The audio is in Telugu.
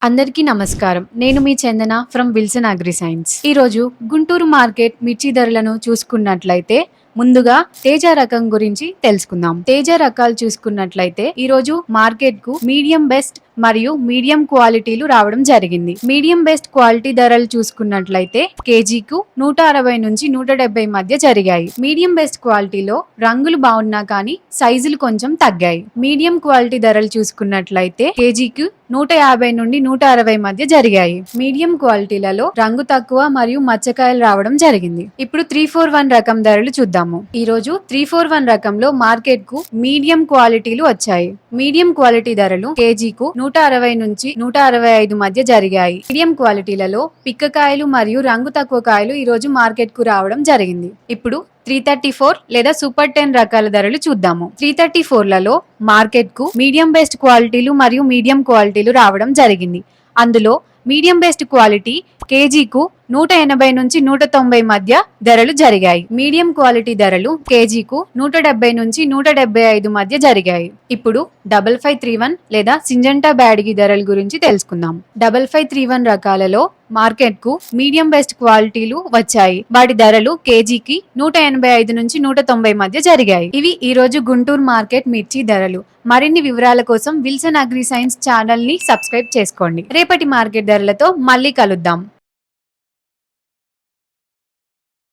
అందరికీ నమస్కారం. నేను మీ చందన ఫ్రమ్ విల్సన్ అగ్రి సైన్స్. ఈరోజు గుంటూరు మార్కెట్ మిర్చి ధరలను చూసుకున్నట్లయితే ముందుగా తేజ రకం గురించి తెలుసుకుందాం. తేజ రకాలు చూసుకున్నట్లయితే ఈ రోజు మార్కెట్ కు మీడియం బెస్ట్ మరియు మీడియం క్వాలిటీలు రావడం జరిగింది. మీడియం బెస్ట్ క్వాలిటీ ధరలు చూసుకున్నట్లయితే కేజీకు 160 నుంచి 170 మధ్య జరిగాయి. మీడియం బెస్ట్ క్వాలిటీలో రంగులు బాగున్నా కానీ సైజులు కొంచెం తగ్గాయి. మీడియం క్వాలిటీ ధరలు చూసుకున్నట్లయితే కేజీకు 150 నుండి 160 మధ్య జరిగాయి. మీడియం క్వాలిటీలలో రంగు తక్కువ మరియు మచ్చకాయలు రావడం జరిగింది. ఇప్పుడు 341 రకం ధరలు చూద్దాము. ఈ రోజు 341 రకంలో మార్కెట్ కు మీడియం క్వాలిటీలు వచ్చాయి. మీడియం క్వాలిటీ ధరలు కేజీకు 160 నుంచి 165 మధ్య జరిగాయి. మీడియం క్వాలిటీలలో పిక్కకాయలు మరియు రంగు తక్కువ కాయలు ఈ రోజు మార్కెట్ కు రావడం జరిగింది. ఇప్పుడు 334 లేదా సూపర్ 10 రకాల ధరలు చూద్దాము. 334లలో మార్కెట్ కు మీడియం బెస్ట్ క్వాలిటీలు మరియు మీడియం క్వాలిటీలు రావడం జరిగింది. అందులో మీడియం బెస్ట్ క్వాలిటీ కేజీకు 180 నుంచి 190 మధ్య ధరలు జరిగాయి. మీడియం క్వాలిటీ ధరలు కేజీకు 170 నుంచి 175 మధ్య జరిగాయి. ఇప్పుడు 5531 లేదా సింజంటా బ్యాడ్గి ధరల గురించి తెలుసుకుందాం. 5531 రకాలలో మార్కెట్ కు మీడియం బెస్ట్ క్వాలిటీలు వచ్చాయి. వాటి ధరలు కేజీకి 185 నుంచి 190 మధ్య జరిగాయి. ఇవి ఈ రోజు గుంటూరు మార్కెట్ మిర్చి ధరలు. మరిన్ని వివరాల కోసం విల్సన్ అగ్రి సైన్స్ ఛానల్ ని సబ్స్క్రైబ్ చేసుకోండి. రేపటి మార్కెట్ ధరలతో మళ్ళీ కలుద్దాం.